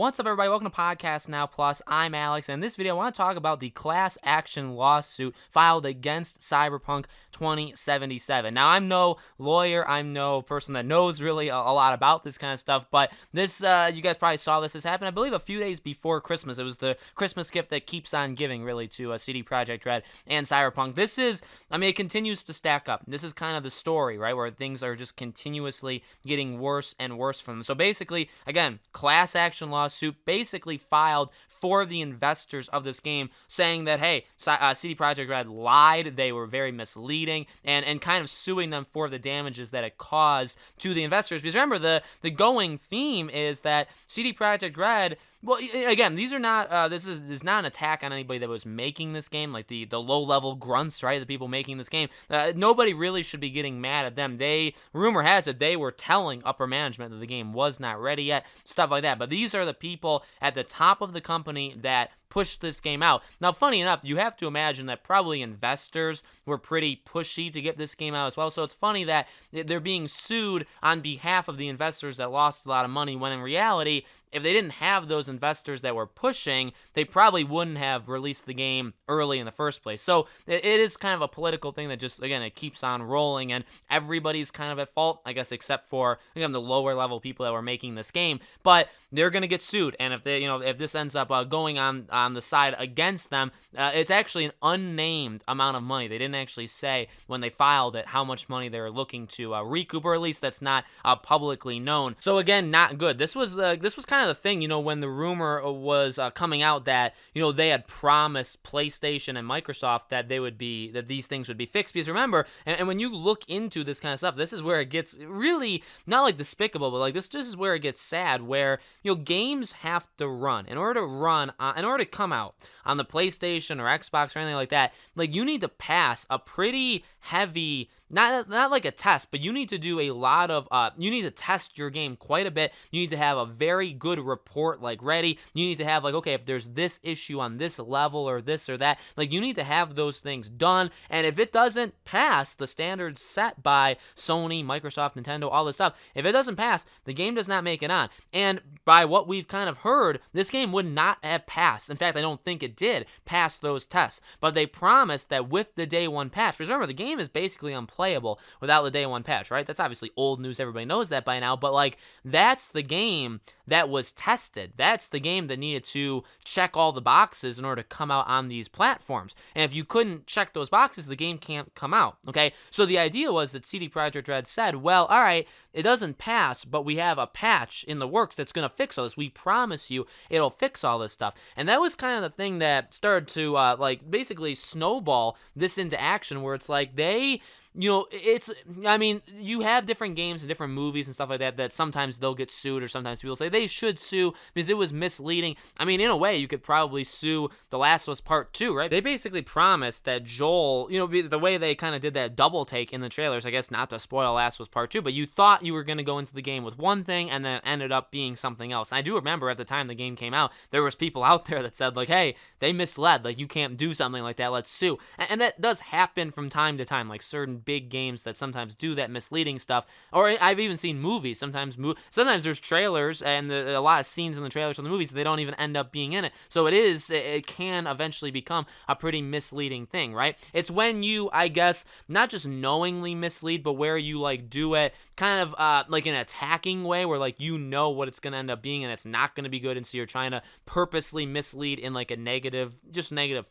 What's up, everybody? Welcome to Podcast Now Plus. I'm Alex, and in this video, I want to talk about the class action lawsuit filed against Cyberpunk 2077. Now, I'm no lawyer. I'm no person that knows really a lot about this kind of stuff, but this, you guys probably saw this happen, I believe, a few days before Christmas. It was the Christmas gift that keeps on giving, really, to CD Projekt Red and Cyberpunk. This is, it continues to stack up. This is kind of the story, right, where things are just continuously getting worse and worse for them. So basically, again, class action lawsuit basically filed for the investors of this game, saying that, hey, CD Projekt Red lied, they were very misleading, and kind of suing them for the damages that it caused to the investors. Because remember, the going theme is that CD Projekt Red, well, again, these are not, this is not an attack on anybody that was making this game, like the low-level grunts, right, the people making this game. Nobody really should be getting mad at them. Rumor has it, they were telling upper management that the game was not ready yet, stuff like that. But these are the people at the top of the company that pushed this game out. Now, funny enough, you have to imagine that probably investors were pretty pushy to get this game out as well. So it's funny that they're being sued on behalf of the investors that lost a lot of money, when in reality, if they didn't have those investors that were pushing, they probably wouldn't have released the game early in the first place. So it is kind of a political thing that just, again, it keeps on rolling, and everybody's kind of at fault, I guess, except for, again, the lower level people that were making this game. But they're going to get sued, and if they, if this ends up going on the side against them, it's actually an unnamed amount of money. They didn't actually say when they filed it how much money they're looking to recoup, or at least that's not publicly known. So again, not good. This was kind of the thing, when the rumor was coming out that, they had promised PlayStation and Microsoft that these things would be fixed. Because remember, and when you look into this kind of stuff, this is where it gets really not like despicable, but like this is where it gets sad, where games have to run. In order to come out on the PlayStation or Xbox or anything like that, like, you need to pass a pretty heavy, not like a test, but you need to do a lot of, you need to test your game quite a bit. You need to have a very good report, like, ready. You need to have, like, okay, if there's this issue on this level or this or that, like, you need to have those things done. And if it doesn't pass the standards set by Sony, Microsoft, Nintendo, all this stuff, if it doesn't pass, the game does not make it on. And by what we've kind of heard, this game would not have passed. In fact, I don't think it did pass those tests. But they promised that with the day one patch, because remember, the game is basically unplayable without the day one patch, right? That's obviously old news. Everybody knows that by now. But, like, that's the game that was tested. That's the game that needed to check all the boxes in order to come out on these platforms. And if you couldn't check those boxes, the game can't come out, okay? So the idea was that CD Projekt Red said, well, all right, it doesn't pass, but we have a patch in the works that's going to fix all this. We promise you it'll fix all this stuff. And that was kind of the thing that started to, basically snowball this into action, where it's like you have different games and different movies and stuff like that sometimes they'll get sued, or sometimes people say they should sue because it was misleading. In a way, you could probably sue The Last of Us Part 2, right? They basically promised that Joel, the way they kind of did that double take in the trailers, I guess not to spoil Last of Us Part 2, but you thought you were going to go into the game with one thing and then it ended up being something else. And I do remember at the time the game came out, there was people out there that said, like, hey, they misled, like, you can't do something like that, let's sue. And that does happen from time to time, like certain big games that sometimes do that misleading stuff. Or I've even seen movies. Sometimes there's trailers and a lot of scenes in the trailers from the movies that they don't even end up being in it. So it can eventually become a pretty misleading thing, right? It's when you, I guess, not just knowingly mislead, but where you, like, do it kind of like an attacking way, where, like, what it's going to end up being and it's not going to be good, and so you're trying to purposely mislead in, like, a negative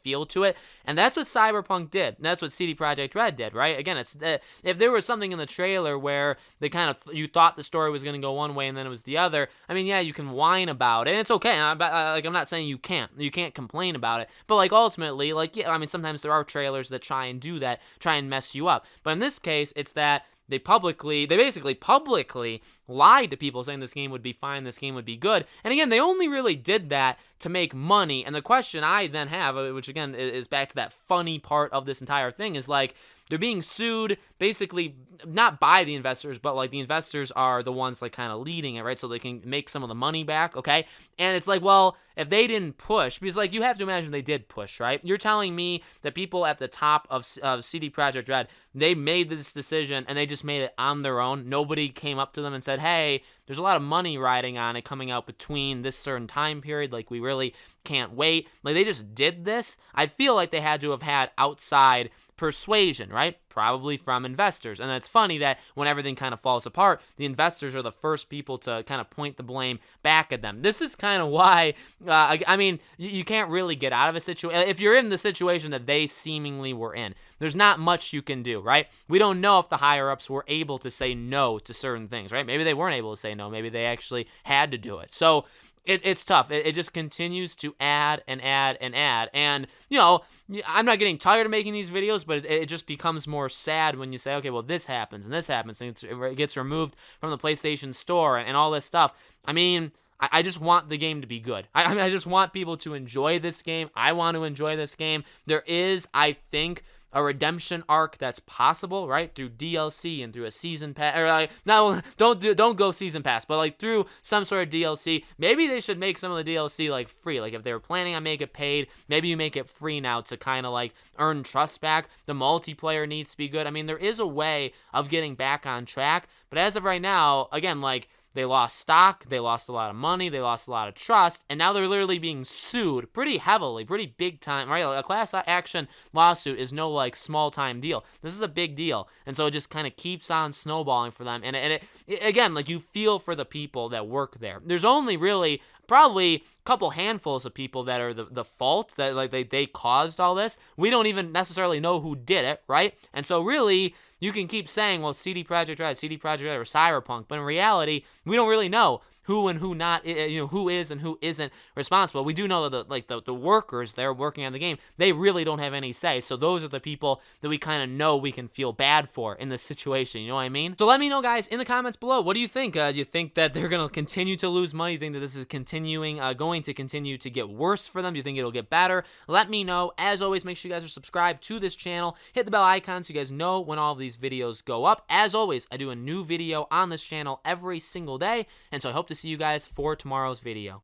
feel to it. And that's what Cyberpunk did. And that's what CD Projekt Red did, right? Again, it's if there was something in the trailer where they kind of you thought the story was going to go one way and then it was the other, you can whine about it, and it's okay. I'm not saying you can't complain about it, but, like, ultimately, like, yeah, sometimes there are trailers that try and do that, try and mess you up. But in this case, it's that they basically publicly lied to people, saying this game would be fine, this game would be good. And again, they only really did that to make money. And the question I then have, which again is back to that funny part of this entire thing, is like, they're being sued basically not by the investors, but like the investors are the ones like kind of leading it, right? So they can make some of the money back, okay? And it's like, well, if they didn't push, because like you have to imagine they did push, right? You're telling me that people at the top of CD Projekt Red, they made this decision and they just made it on their own. Nobody came up to them and said, hey, there's a lot of money riding on it coming out between this certain time period. Like, we really can't wait. Like, they just did this. I feel like they had to have had outside persuasion, right? Probably from investors. And it's funny that when everything kind of falls apart, the investors are the first people to kind of point the blame back at them. This is kind of why, I mean, you can't really get out of a situation. If you're in the situation that they seemingly were in, there's not much you can do, right? We don't know if the higher-ups were able to say no to certain things, right? Maybe they weren't able to say no. Maybe they actually had to do it. So it's tough. It just continues to add and add and add. And, you know, I'm not getting tired of making these videos, but it just becomes more sad when you say, okay, well, this happens and this happens, and it gets removed from the PlayStation Store and all this stuff. I mean, I just want the game to be good. I mean, I just want people to enjoy this game. I want to enjoy this game. There is, I think, a redemption arc that's possible, right? Through DLC and through a season pass, or like, no, don't go season pass, but like through some sort of DLC. Maybe they should make some of the DLC like free. Like if they were planning on making it paid, maybe you make it free now to kind of like earn trust back. The multiplayer needs to be good. I mean, there is a way of getting back on track, but as of right now, again, like, they lost stock, they lost a lot of money, they lost a lot of trust, and now they're literally being sued pretty heavily, pretty big time, right? Like a class action lawsuit is no like small time deal. This is a big deal, and so it just kind of keeps on snowballing for them. And it again, like, you feel for the people that work there. There's only really probably a couple handfuls of people that are the fault, that like they caused all this. We don't even necessarily know who did it, right? And so really, you can keep saying, well, CD Projekt Red, or Cyberpunk, but in reality, we don't really know who and who not, who is and who isn't responsible. We do know that the workers there working on the game, they really don't have any say. So those are the people that we kind of know we can feel bad for in this situation. You know what I mean? So let me know, guys, in the comments below. What do you think? Do you think that they're going to continue to lose money? Do you think that this is going to continue to get worse for them? Do you think it'll get better? Let me know. As always, make sure you guys are subscribed to this channel. Hit the bell icon so you guys know when all of these videos go up. As always, I do a new video on this channel every single day, and so I hope to see you guys for tomorrow's video.